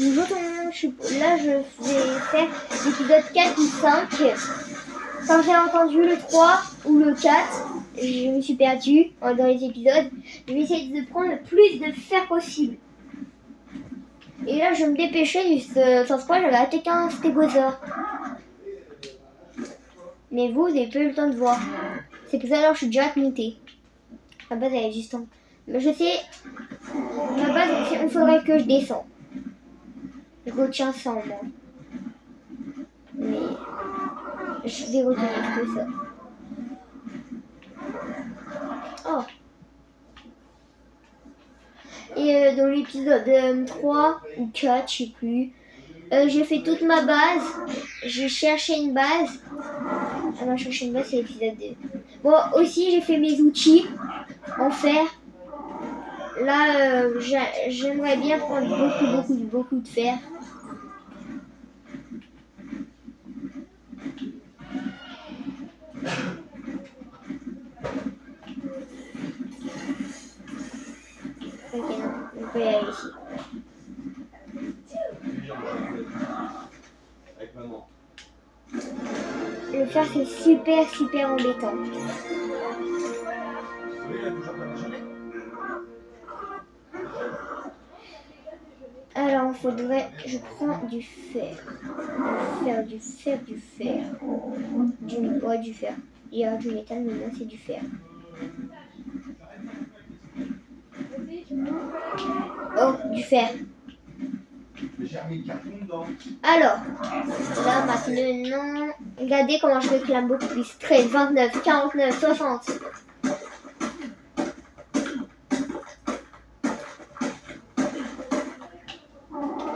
nous jetons, là je vais faire l'épisode 4 ou 5. Quand j'ai entendu le 3 ou le 4, je me suis perdue dans les épisodes. Je vais essayer de prendre le plus de fer possible. Et là je me dépêchais, sans ce point j'avais attaqué un stégosaure. Mais vous avez pas eu le temps de voir. C'est pour ça alors je suis déjà montée. Ma base elle est juste en... Mais je sais, ma base il faudrait que je descende. Je retiens ça en moi. Mais je vais retenir que ça. Oh. Et dans l'épisode 3 ou 4, je sais plus, j'ai fait toute ma base. J'ai cherché une base. Ah non, chercher une base, c'est l'épisode 2. Bon, aussi, j'ai fait mes outils en fer. Là, j'aimerais bien prendre beaucoup de fer. Ok, non, on peut y aller ici. Le fer, c'est super embêtant. Alors, faudrait... Je prends du fer. Du fer. Du fer. Il y a du métal, mais non, c'est du fer. Oh, du fer. Alors, là maintenant, regardez comment je réclame beaucoup plus. 13, 29, 49, 60.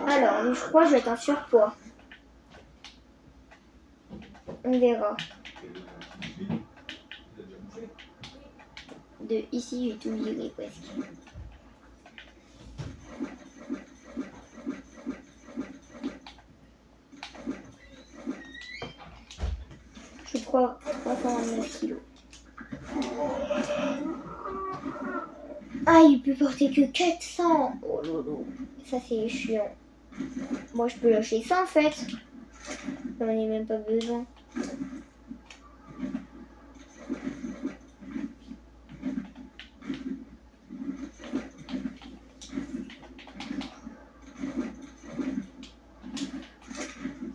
Alors, je crois que je vais être en surpoids. On verra. De ici, j'ai tout viré presque. Je crois 329 kilos. Ah, il peut porter que 400. Oh lolo, ça c'est chiant. Moi, je peux lâcher ça en fait. J'en ai même pas besoin.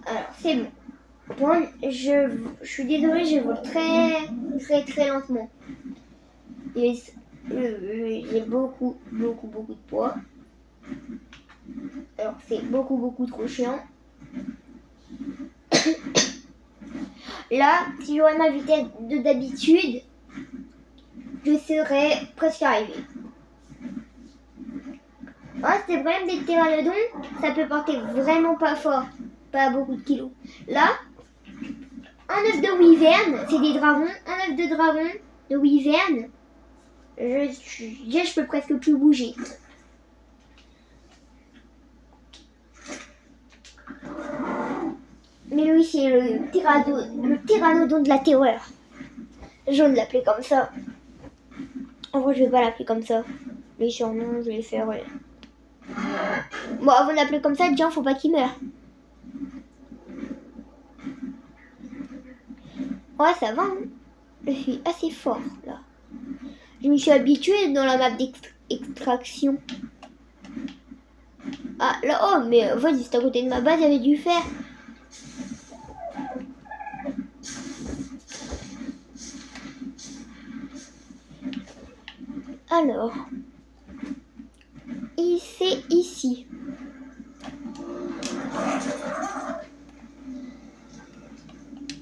Alors, c'est bon. Bon, je suis désolée, je vole très lentement. J'ai beaucoup de poids. Alors, c'est beaucoup trop chiant. Là, si j'aurais ma vitesse d'habitude, je serais presque arrivée. C'est le problème des pteranodons, ça peut porter vraiment pas fort, pas beaucoup de kilos. Là, un œuf de wyvern, c'est des dragons, un œuf de dragon, de wyvern, je peux presque plus bouger. Mais lui, c'est le pteranodon de la terreur. Je vais l'appeler comme ça. En vrai, je vais pas l'appeler comme ça. Les surnoms, je vais les faire. Ouais. Bon, avant de l'appeler comme ça, déjà, faut pas qu'il meure. Ouais, ça va. Hein. Je suis assez fort, là. Je me suis habituée dans la map d'extraction. Ah, là, oh, mais en fait, juste à côté de ma base, il y avait du fer. Alors, c'est ici.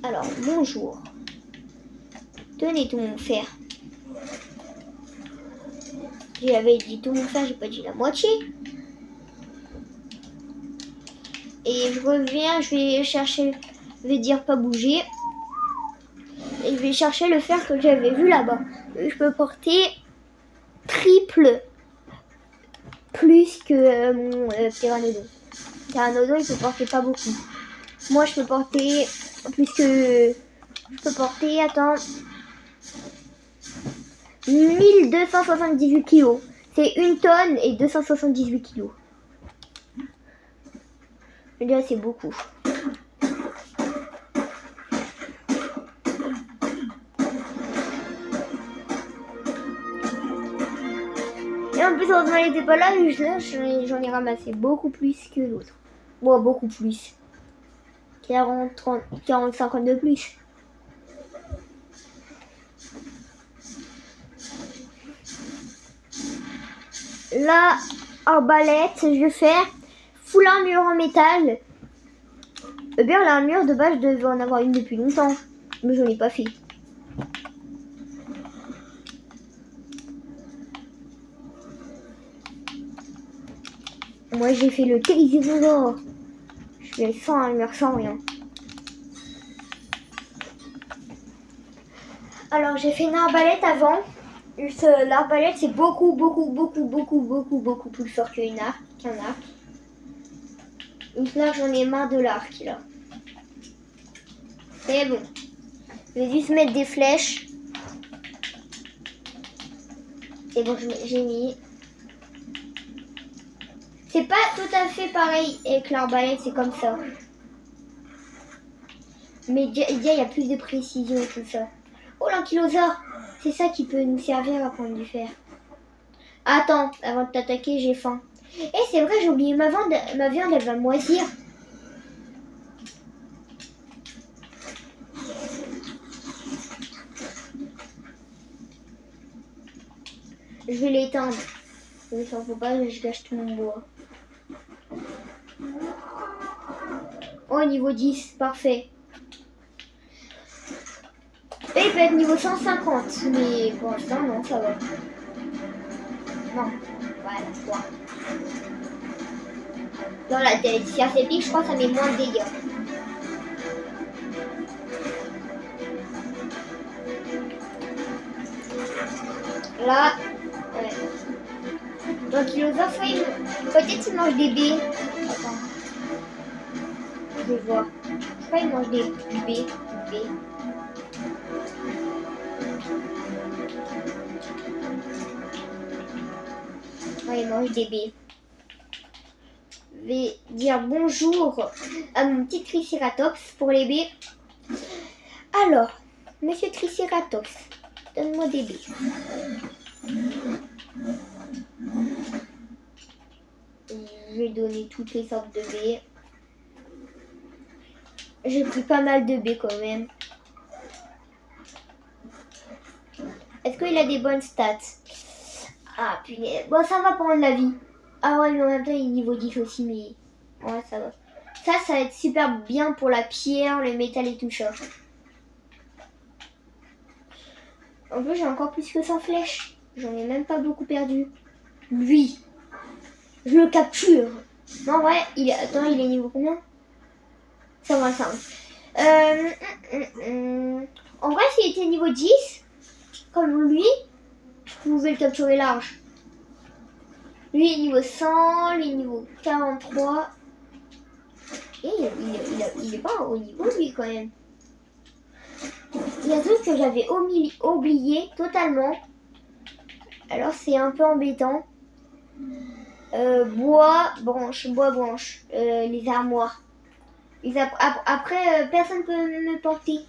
Alors, bonjour. Tenez tout mon fer. J'avais dit tout mon fer, j'ai pas dit la moitié. Et je reviens, je vais chercher, je vais dire pas bouger. Et je vais chercher le fer que j'avais vu là-bas. Je peux porter triple plus que mon pteranodon. Pteranodon, il peut porter pas beaucoup. Moi, je peux porter plus que... Je peux porter, attends... 1278 kilos. C'est 1 tonne et 278 kilos. Déjà, c'est beaucoup. Et en plus, heureusement, elle n'était pas là, j'en ai ramassé beaucoup plus que l'autre. Bon, beaucoup plus. 40, 30, 40, 50 de plus. Là, arbalète, je vais faire full armure en métal. Eh bien, l'armure de base, je devais en avoir une depuis longtemps. Mais je n'en ai pas fait. Moi, j'ai fait le Télésisaure. Je fais sans armure, sans rien. Alors, j'ai fait une arbalète avant. L'arbalète, c'est beaucoup plus fort qu'un arc. Donc là, j'en ai marre de l'arc, là. C'est bon. Je vais juste mettre des flèches. C'est bon, j'ai mis. C'est pas tout à fait pareil avec l'arbalète, c'est comme ça. Mais il y a plus de précision et tout ça. Oh, l'ankylosaure! C'est ça qui peut nous servir à prendre du fer. Attends, avant de t'attaquer, j'ai faim. Eh, c'est vrai, j'ai oublié ma viande, elle va moisir. Je vais l'éteindre. Il ne faut pas, je gâche tout mon bois. Oh, niveau 10, parfait. Et il peut être niveau 150, mais pour l'instant, non, ça va. Non, voilà, quoi. Dans la tête, si assez pique, je crois que ça met moins de dégâts. Là, ouais. Donc, l'ankylosaure, peut-être il mange des baies. Attends. Je vais voir. Je crois qu'il mange des baies. Ouais, il mange des baies. Je vais dire bonjour à mon petit Triceratops pour les baies. Alors, monsieur Triceratops, donne-moi des baies. Je vais donner toutes les sortes de baies. J'ai pris pas mal de baies quand même. Est-ce qu'il a des bonnes stats? Ah punaise. Bon, ça va prendre la vie. Ah ouais, mais en même temps, il est niveau 10 aussi, mais... Ouais, ça va. Ça va être super bien pour la pierre, le métal et tout ça. En plus, j'ai encore plus que 100 flèches. J'en ai même pas beaucoup perdu. Lui, je le capture. Non, ouais, attends, il est niveau combien? 125. En vrai, s'il était niveau 10, comme lui, je pouvais le capturer large. Lui est niveau 100, lui est niveau 43. Et il est pas au niveau lui quand même. Il y a un truc que j'avais oublié totalement. Alors c'est un peu embêtant. Bois, branche. Les armoires. Après, personne peut me porter.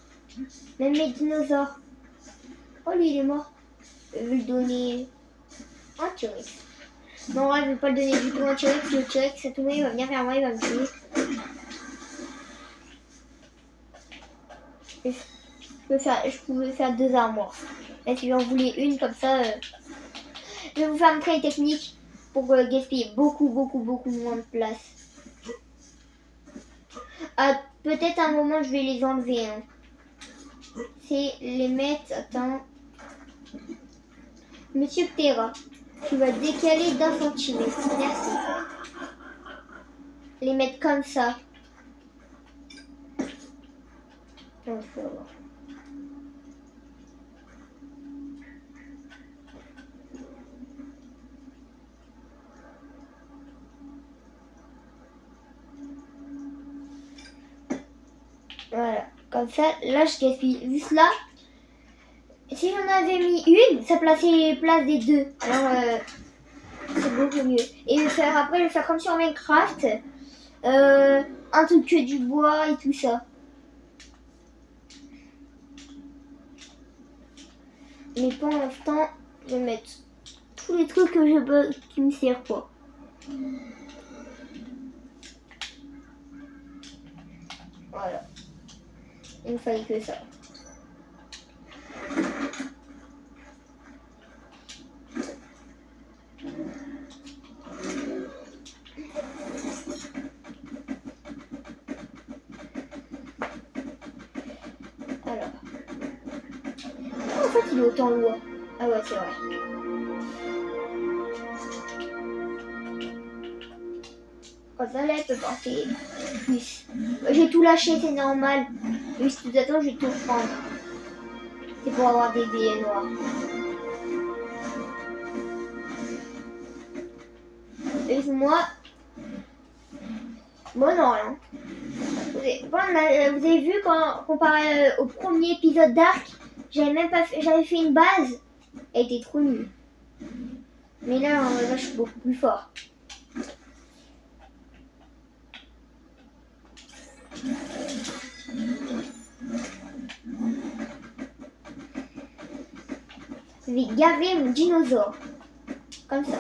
Même mes dinosaures. Oh, lui, il est mort. Je vais lui donner un T-Rex. Non, ouais, je vais pas le donner du tout un T-Rex. Le T-Rex, à tout moment, il va venir vers moi, il va me tuer. Je pouvais faire 2 armoires. Là, si j'en voulais une comme ça, je vais vous faire montrer une technique pour gaspiller beaucoup moins de place. Ah, peut-être à un moment, je vais les enlever. Hein. C'est les mettre... Attends. Monsieur Ptera, tu vas décaler d'1 centimètre. Merci. Les mettre comme ça. Non, faut voir. Voilà, comme ça, là je gaspille juste là. Si j'en avais mis une, ça plaçait place des deux. Alors c'est beaucoup mieux. Et après, je vais faire comme sur Minecraft. Un truc que du bois et tout ça. Mais pour l'instant, je vais mettre tous les trucs que je peux, qui me servent pas. Voilà. Il me fallait que ça. Alors. En fait, il est autant lourd. Ah ouais, c'est vrai. Quand ça, là, elle peut porter plus. J'ai tout lâché, c'est normal. Mais si tu attends, je vais tout prendre. C'est pour avoir des billets noirs. Et moi non, rien. Vous avez vu quand comparé au premier épisode d'Arc, j'avais fait une base, elle était trop nulle. Mais là, je suis beaucoup plus fort. Je vais gaver mon dinosaure. Comme ça.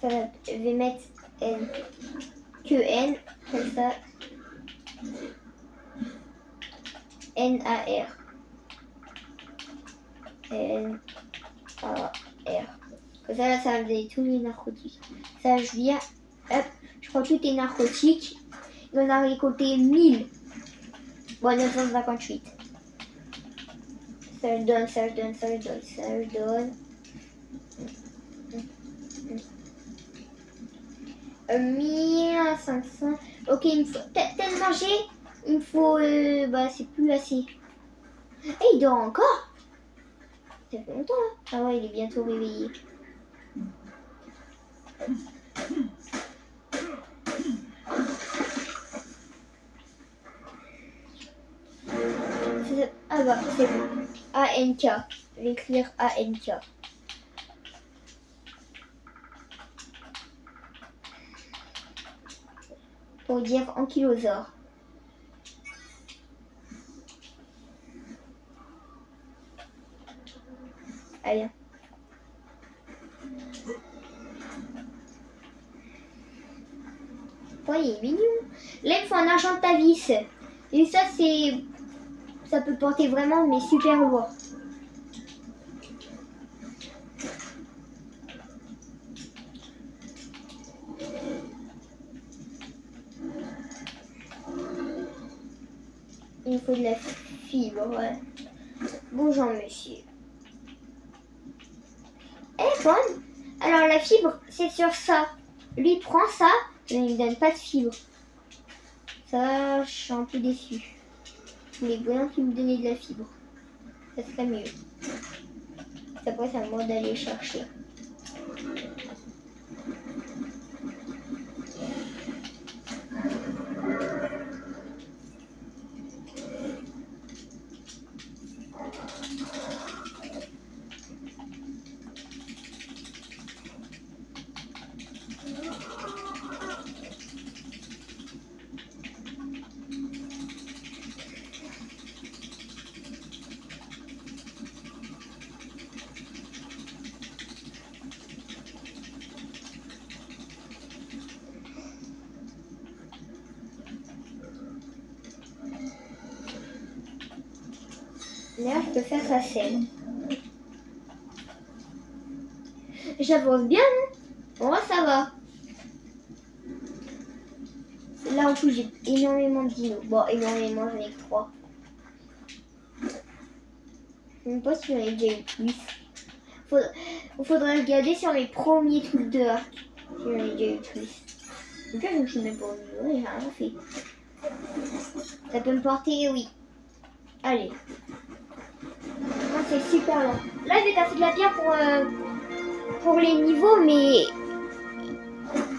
Je vais mettre N. Que N. Comme ça. N-A-R. N-A-R. Comme ça, là, ça va me donner tous les narcotiques. Ça, je viens. Hop. Je prends tous les narcotiques. Il en a récolté 1000. Bon, 958. Ça je donne. 1500. Ok, il me faut tellement manger. Il me faut. C'est plus assez. Et il dort encore. Ça fait longtemps là. Ah ouais, il est bientôt réveillé. Ah bah, c'est bon. A-N-K. Je vais écrire A-N-K. Pour dire ankylosaure. Allez. Oh, il est mignon. Là, il faut un argentavis. Et ça, ça peut porter vraiment, mais super lourd. Il faut de la fibre, ouais. Bonjour, monsieur. Eh, bonne. Alors, la fibre, c'est sur ça. Lui, prend ça, mais il ne donne pas de fibre. Ça, je suis un peu déçue. Je voulais vraiment qu'il me donnait de la fibre. Ça serait mieux. Après, c'est à moi d'aller chercher. Là, je peux faire sa scène. J'avance bien, non? Moi, ça va. Là, en plus, j'ai énormément de dinos. Bon, énormément, j'en ai que 3. Je sais même pas si j'en ai déjà eu plus. Faudrait regarder sur mes premiers trucs de arc. Si j'en ai déjà eu plus. Donc là, je me suis même pas remis. J'ai rien fait. Ça peut me porter, oui. Allez. Moi, c'est super long. Là, je vais casser de la pierre pour les niveaux, mais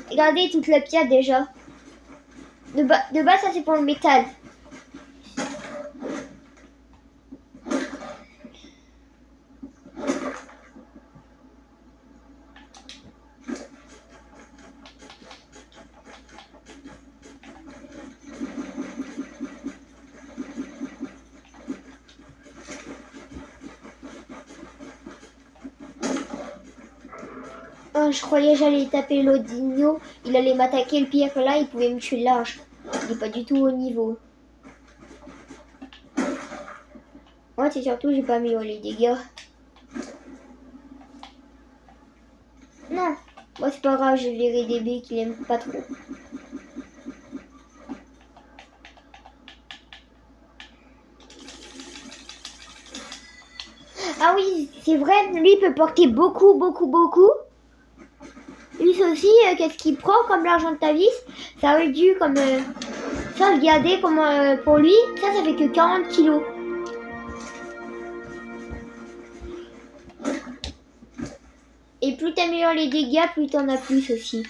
regardez toute la pierre déjà. De bas, ça c'est pour le métal. je croyais que j'allais taper l'autre dino, il allait m'attaquer le pire que là, il pouvait me tuer large. Il n'est pas du tout au niveau. Moi, c'est surtout j'ai pas mis les dégâts. Non, moi c'est pas grave, j'ai viré des baies qu'il aime pas trop. Ah oui, c'est vrai, lui peut porter beaucoup. Lui aussi, qu'est-ce qu'il prend comme l'argent de ta vie? Ça réduit comme... ça, regardez comme pour lui, ça fait que 40 kilos. Et plus t'améliores les dégâts, plus t'en as plus aussi.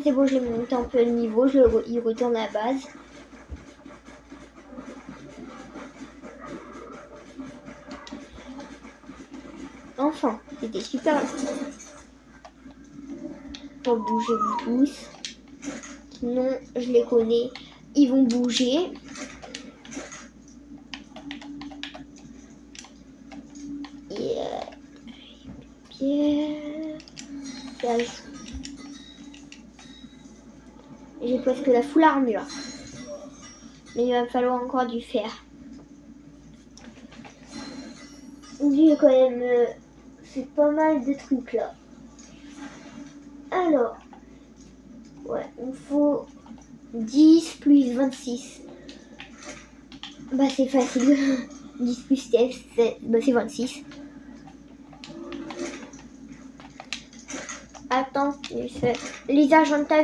C'est bon, je l'ai monté un peu de niveau, il retourne à la base. Enfin, c'était super. Pour bouger vous tous. Sinon, je les connais. Ils vont bouger. Et pierre. J'ai presque la full armure. Mais il va me falloir encore du fer. Lui, quand même, c'est pas mal de trucs là. Alors, ouais, il me faut 10 plus 26. Bah, c'est facile. 10 plus 7, bah, c'est 26. Attends, les argents de ta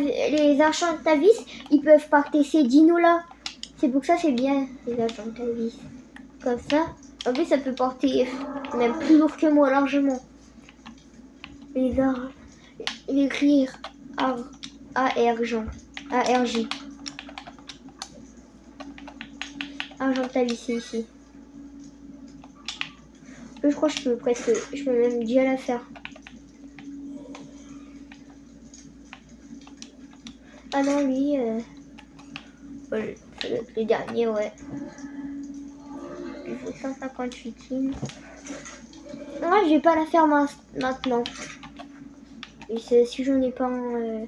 vis, ils peuvent partir ces dinos là. C'est pour ça c'est bien, les argents de ta vis. Comme ça, en plus ça peut porter même plus lourd que moi largement. Écrire ARJ. Argent de ta vis, c'est ici. Je crois que je peux même déjà la faire. Ah non, lui, le dernier, ouais. Il faut 158 kills. Ouais, je vais pas la faire maintenant. Et si j'en ai pas un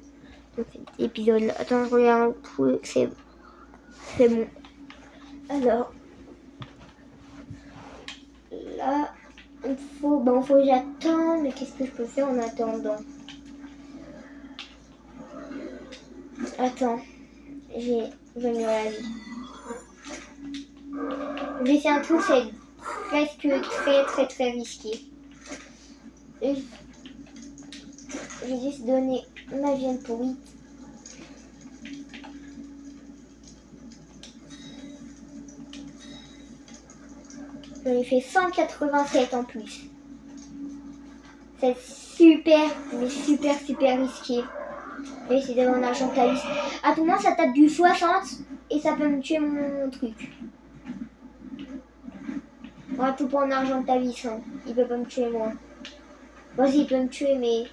épisode là. Attends, je regarde. C'est bon. Alors, là, il faut que j'attende. Mais qu'est-ce que je peux faire en attendant? Attends, je vais me la vie. Je vais essayer un truc, c'est presque très risqué. Et je vais juste donner ma viande pourrie. J'en ai fait 187 en plus. C'est super, mais super risqué. Je vais essayer d'avoir un argent calice. À tout moment, ça tape du 60 et ça peut me tuer mon truc. On va tout prendre en argent de ta vie, hein. Il peut pas me tuer moi. Vas-y, il peut me tuer, mais...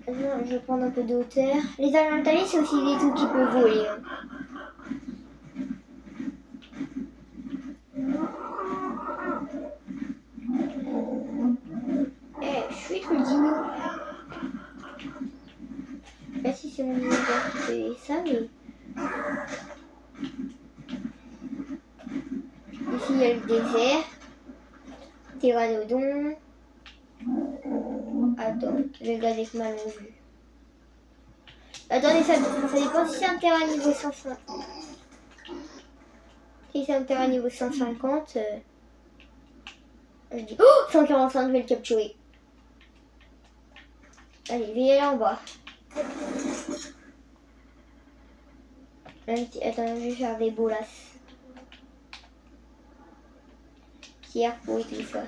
Non, je vais prendre un peu de hauteur. Les argents de ta vie, c'est aussi des trucs qui peuvent voler. Hein. Je suis trop dino. Je sais pas si c'est mon dino qui fait ça, mais... Ici, il y a le désert. Pteranodon. Attends, je vais regarder avec ma longue vue. Attendez, ça dépend si c'est un terrain niveau 150. Si c'est un terrain niveau 150, je dis... Oh 145, je vais le capturer. Allez, je vais y aller en bas. Attends, je vais faire des bolasses. Pierre pour et tout ça.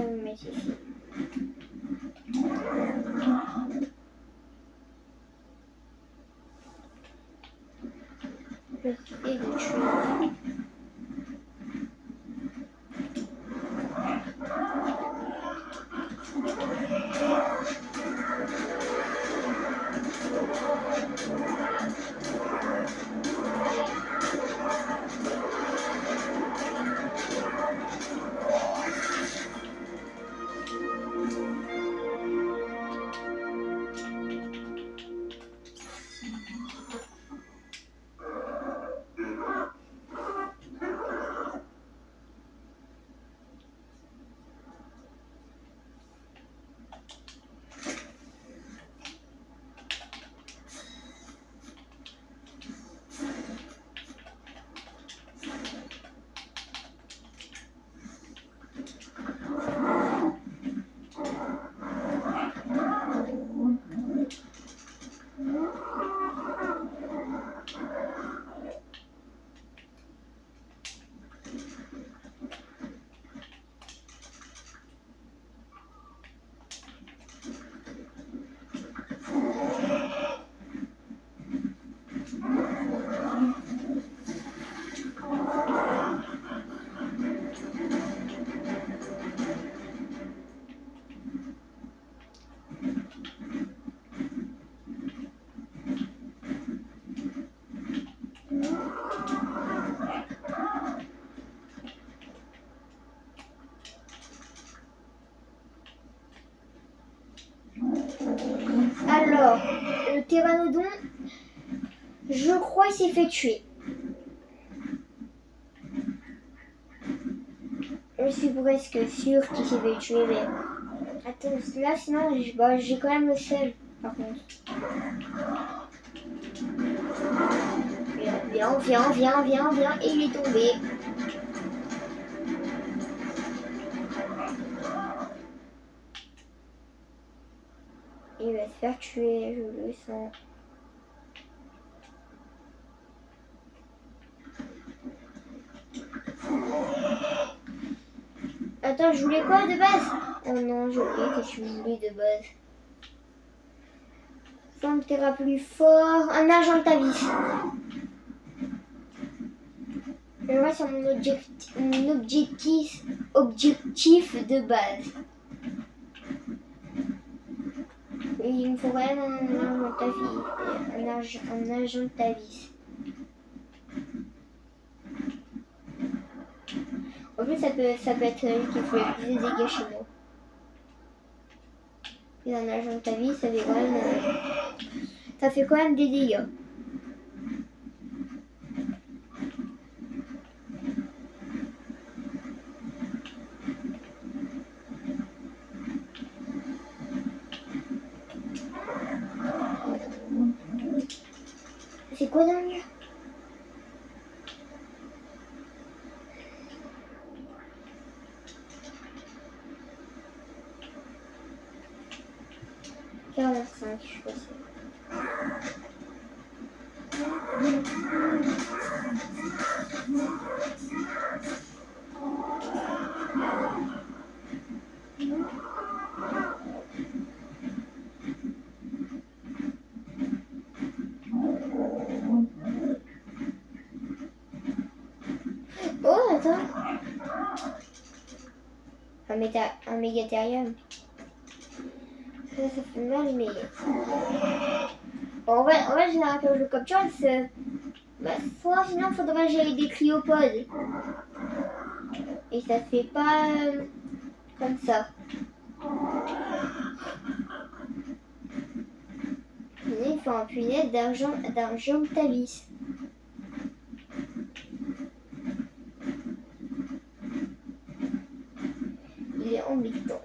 le mettre ici. Je fais le tuer. Alors, le pteranodon, je crois qu'il s'est fait tuer. Je suis presque sûre qu'il s'est fait tuer, mais... Attends, là, sinon, j'ai quand même le seul, par contre. Viens, et il est tombé. Il va se faire tuer, je le sens. Attends, je voulais quoi de base? Oh non, j'ai oublié que je voulais de base. Forme plus fort. Un Argentavis. Je vois sur mon objectif de base. Et il me faut quand même un Argentavis. En plus, ça peut être celui qui fait le plus de dégâts chez moi. Et un Argentavis, ça fait quand même des dégâts. C'est quoi dans le mur? Je crois que c'est. Oh, attends. Un mégathérium. Ça fait mal, mais... Bon, en vrai, généralement, quand je le capture, soit sinon, il faudrait que j'aille des cryopodes. Et ça se fait pas comme ça. Il faut un punaise d'Argentavis. Il est embêtant.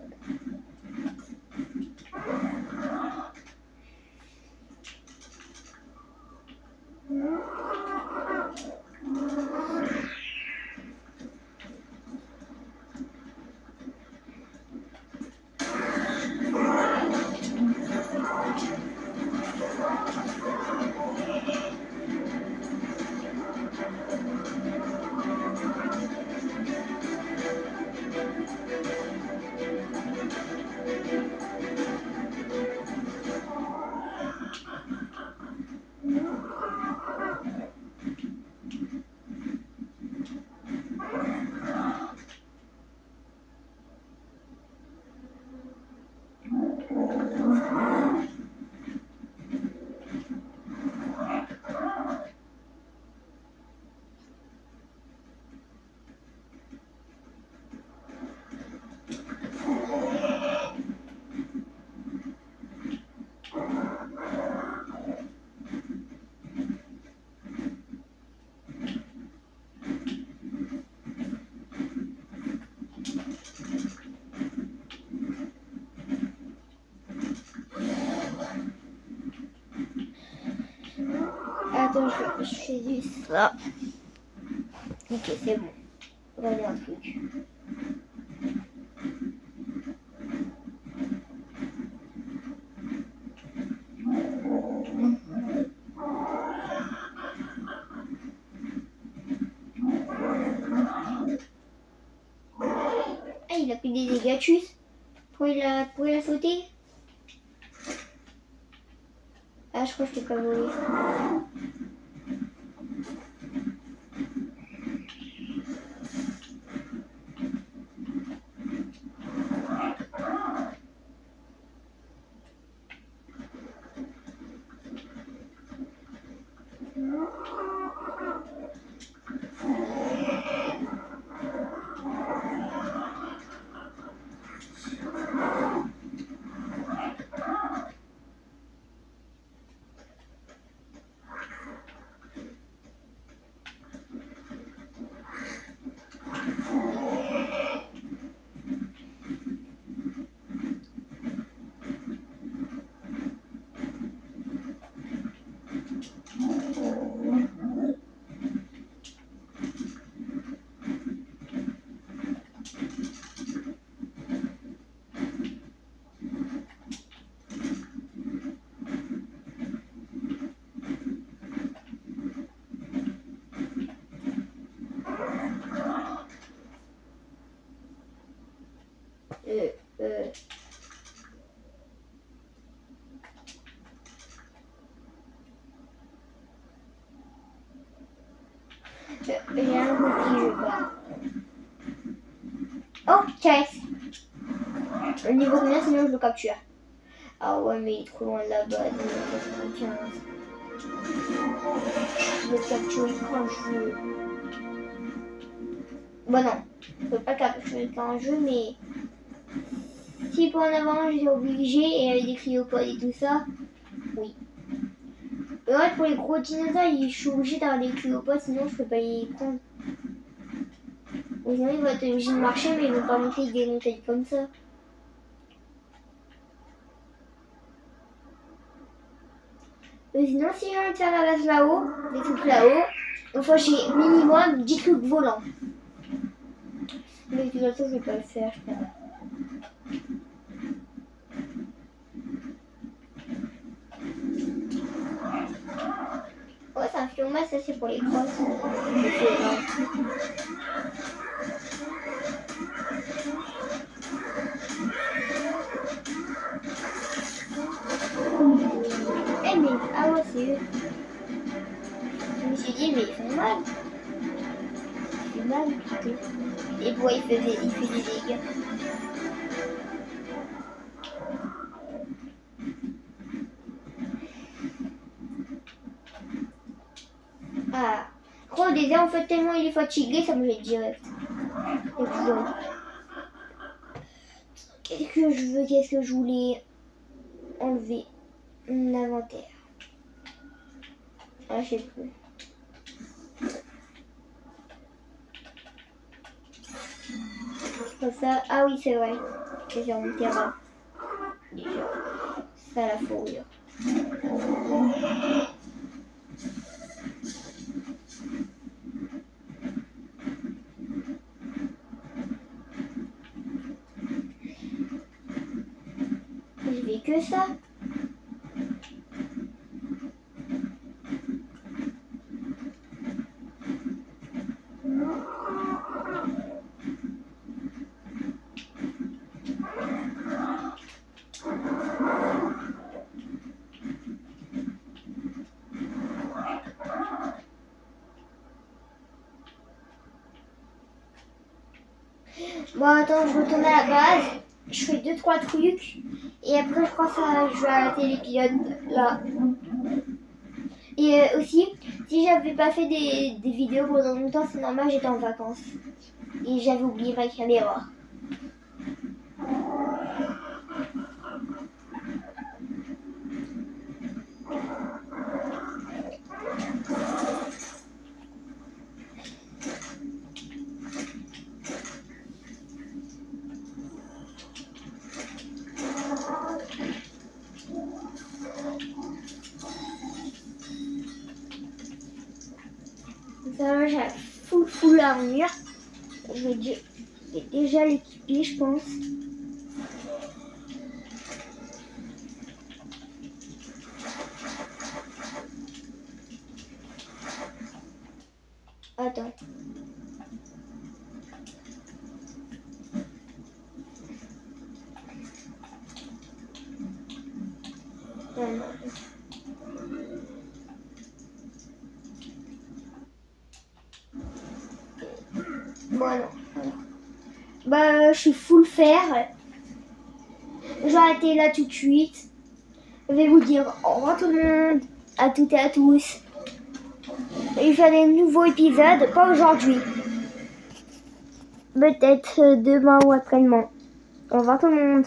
je fais juste ça. Ok, c'est bon. Regardez un truc. Ah, il a pris des dégâts, tchuss. Pourquoi il a sauté? Ah, je crois que je peux pas voler. J'ai un cookie, je pars. Oh, Carex. Le niveau combien, sinon je le capture. Ah ouais, mais il est trop loin de la base. Il est 15. Je peux le capturer quand je veux. Bon non, je peux pas le capturer quand je veux, mais si pour en avant j'étais obligé et avec des cryopodes et tout ça, oui. Mais ouais, pour les gros dinosaures, je suis obligée d'avoir des cryopodes, sinon je peux pas les prendre. Ou sinon ils vont être obligés de marcher, mais ils vont pas monter des montagnes comme ça. Mais sinon, si j'ai envie de faire la base là-haut, des trucs là-haut, il faut j'ai minimum 10 trucs volants. Mais de toute façon, je vais pas le faire, je pense. Ouais, c'est un fioma, ça c'est pour les crosses. Eh mais, ah ouais, c'est eux. Je me suis dit, mais ils font mal. Ils font mal, plutôt. Et pourquoi il fait des dégâts? Ah, je crois au désert, en fait, tellement il est fatigué, ça me jette direct. Et puis, qu'est-ce que je voulais enlever? Mon inventaire. Ah, je sais plus. Comme ça, ah oui, c'est vrai. C'est sur mon terrain. Déjà, ça la fourrure. Je vais que ça. Bon, attends, je retourne à la base. Je fais 2-3 trucs. Et après, je crois que je vais arrêter l'épisode là. Et aussi, si j'avais pas fait des vidéos pendant longtemps, c'est normal, j'étais en vacances. Et j'avais oublié ma caméra. l'armure. Je vais déjà l'équiper, je pense. Attends. Ah non. Bon, alors. Bah, je suis full fer. Je vais arrêter là tout de suite. Je vais vous dire au revoir tout le monde. À toutes et à tous. Et je fais des nouveaux épisodes, pas aujourd'hui. Peut-être demain ou après-demain. Au revoir tout le monde.